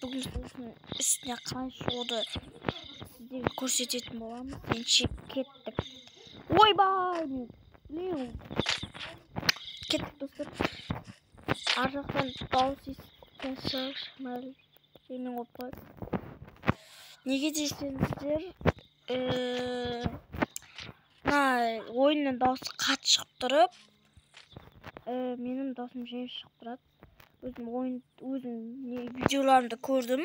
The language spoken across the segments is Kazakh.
Bugün sizin üstüne karşı oldu. Sizleri көрсететін боламыз. Мен кеттік. Ойбай! Мен кеттік достар. Ар жақтан дауыс естіген шығар. Менің опай. Неге десеңіздер, ойынның дауысы қатты шығып тұрып, менің даусым жай шығып тұрады. Өзім видеоларымда көрдім.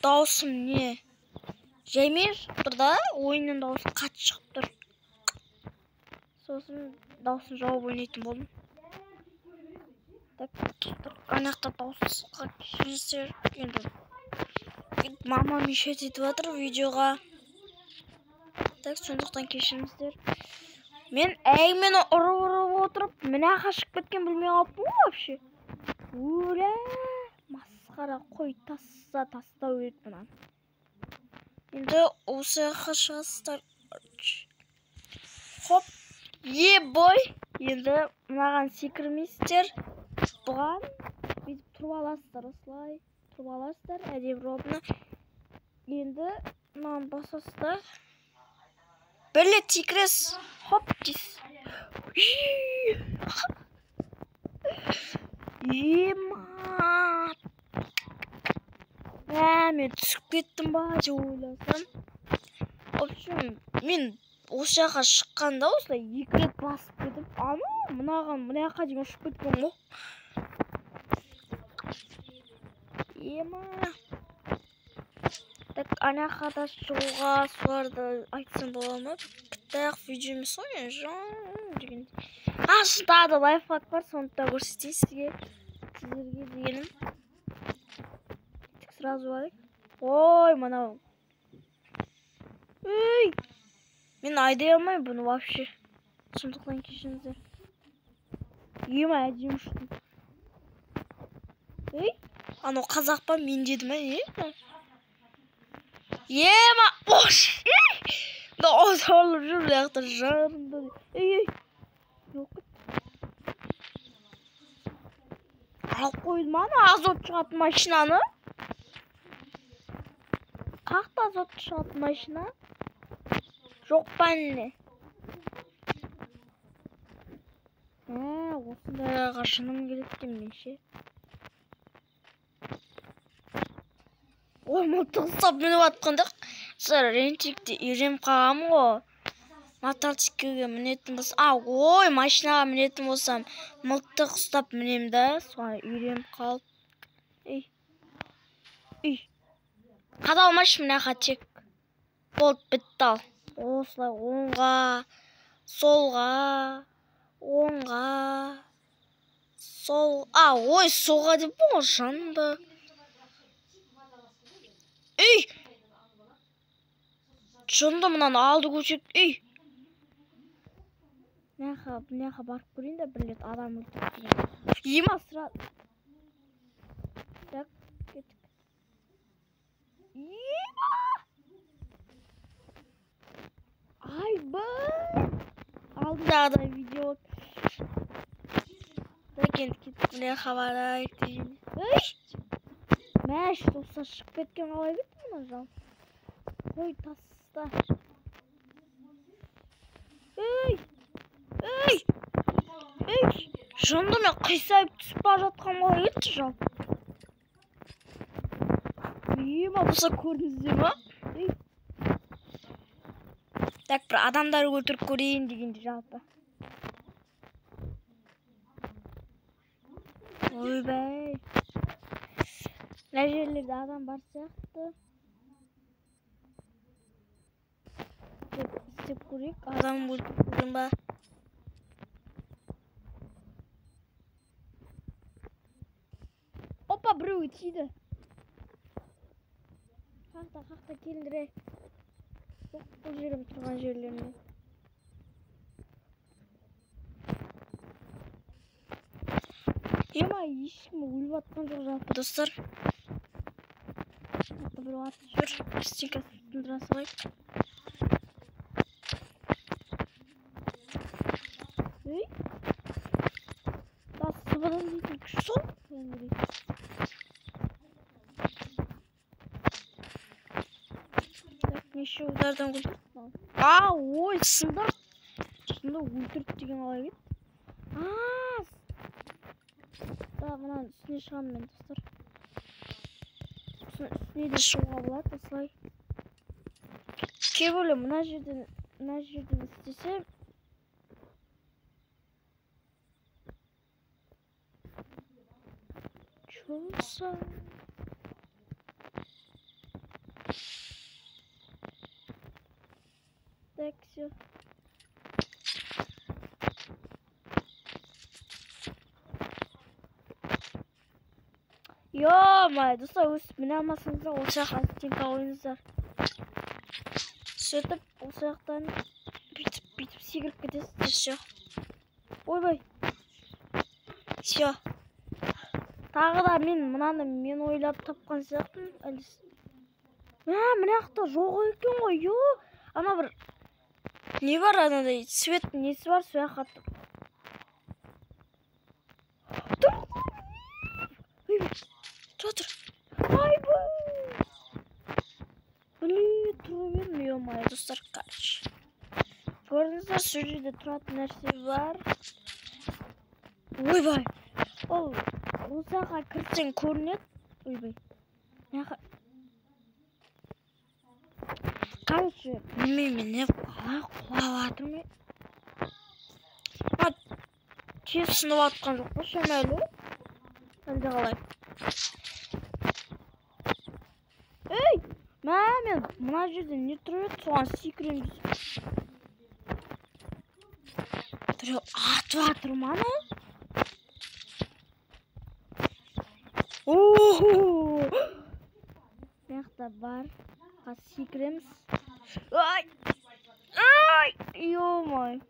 Даусым жаймен шығып тұр да, ойынның дауысы қатты шығып тұр. Сосын дауысын жауып ойнайтын болдым. Анақта дауысқа кешіріңіздер. Енді мамам мешет етіп жатыр видеоға. Сондықтан кешіріңіздер. Мен әймен ұрып отырып, мына қашып кеткен білмей қалыппын ғой вообще. Ура! Масқара, қой тастау керек бұнан. Енді осы қашығыстар. Хоп, бой. Енді мынаған секірмейсіздер. Бұған бүйтіп тұрып аласыздар, осылай. Тұрып аласыздар, әдеп робына. Енді мынаған басасыздар. Bir rет секіресіз. Хоп дейсіз. Мен түсіп кеттім ба деп ойласам. В общем, мен осы жаққа шыққанда осылай 2 рет басып кетіп, мына жаққа дейін ұшып кеткен ғой. Так, ана жаққа шығуға соларды айтсам бола ма? Бітті видео емес ғой, деген. Шында да лайфхак бар, соны да көрсетейін сіздерге дегенім. Сразу барайық. Ой, мынау. Мен айдай алмаймын бұны вообще. Сондықтан кешіріңіздер. Әдемі ұштым. Анау қазақ па, мен дедім ош! Оталып жүр, яқта жарымда. Алып қойдым ана азот шығатын машинаны. Қақта азот шығатын машина? Жоқ па не? Осындайға шыным келеткен мен ше. Ой, мылтық ұстап мініп атқандық. Рентикте үйреніп қалғам ғой. Мотоциклге мінетін болсам, ой, машинаға мінетін болсам, мылтық ұстап мінем да, соған үйреніп қалып. Қадалмашы мынаға тек. Болды, бітті ал. Осылай оңға, солға, оңға, сол. Ой, солға деп бұл жанды. Шында мұнан алды көшек. Мынаға барып көрейін да, бір рет адам өлтіріп деген. Ема сұрады. Так, кеттік. Алдыдағы да видео. Кеттік, мынаға барайық деген. Мәш, доста шығып кеткен қалай кетті мұна жал. Қой таста. Жынды мен қисайып түсіп бара жатқан қалай кетті жал. Бұса көрдіңіздер ма? Так, бір адамдар өлтіріп көрейін дегенде жалпы. Ойбай. Мына жерлерде адам бар сияқты. Істеп көрейік, адам өлтіріп көрген ба? Опа, біреуі тиді. Қақта келіндіре. Жоқ, бұл жерім тұрған жерлеріне. Ешкім өліп атқан жоқ жалпы достар. Бір атып жүр. Стикасын тұндыра салайық. Сыбадан дейтін күш сол. Неше удардан өлтірді? Ой, сында өлтірді деген қалай кетті? Да, мынаның үстіне шығамын мен, достар. Үстіне де шығуға болады, осылай. Кейбіреулер мына жерден істесем, чоса. Так, все. Ё-моё, достар, өстіп міне алмасаңыздар, осы жаққа стенка ойыңыздар. Сөйтіп, осы жақтан бүйтіп секіріп кетесіздер, все. Ойбай. Все. Тағы да мен ойлап тапқан сияқтымын. Мына жақта жоқ екен ғой, ё. Ана бір не бар, анадай свет несі бар, сол жаққа тұр. Айбай. Блин, тұрып едім, ё-моё, достар, короче. Көрдіңіздер, сол жерде тұратын нәрсе бар. Ойбай. Ол жаққа кірсең көрінеді. Ойбай. Короче, білмеймін, не қалай құлаватырмын. Тез сынып атқан жоқ па, шамалы? Әлде қалай? Ей! Мен мына жерде не тұрып еді, соған секірем дейсің. Біреу атып атыр ма ана? Мына бар. Секіреміз. Ай! Ё-моё.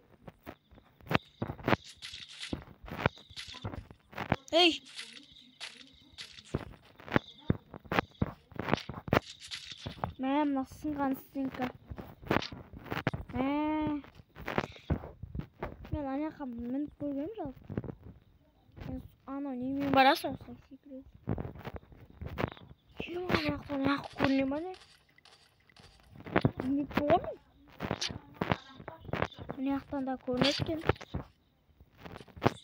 Ей! Мына сынған стенка. Мен ана жаққа мініп көргенім жалпы. Анау немен барасың, осылай секіресің. Ана жақтан көріне ма не? Білмеппін ғой мен. Ана жақтан да көрінеді екен.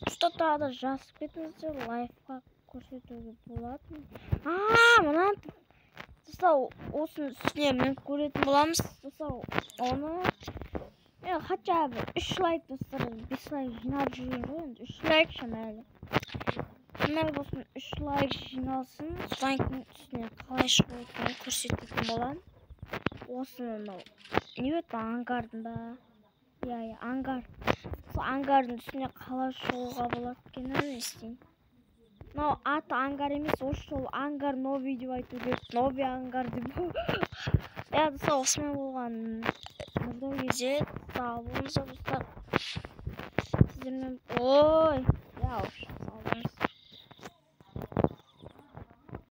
Тұста тағы да жазып кетіңіздер, лайфқа көрсетуге болады. Мына тұста осының үстіне мініп көретін боламыз. Тұста оны хотя бы 3 лайк, достар, 5 лайк жинап жүрген ғой, 3 лайк шамалы. Мына болсын 3 лайк жиналсын, содан үстіне қалай шығуын көрсететін болам. Осының не өтті, ангардың ба? Ангар. Сол ангардың үстіне қалай шығуға болады екен, не істейін. Мынау аты ангар емес, осы ангар новый деп айту керек. Новый ангар деп. Достар, осымен болған мұзда кезде сау болыңыздар, достар. Сіздермен... Ой!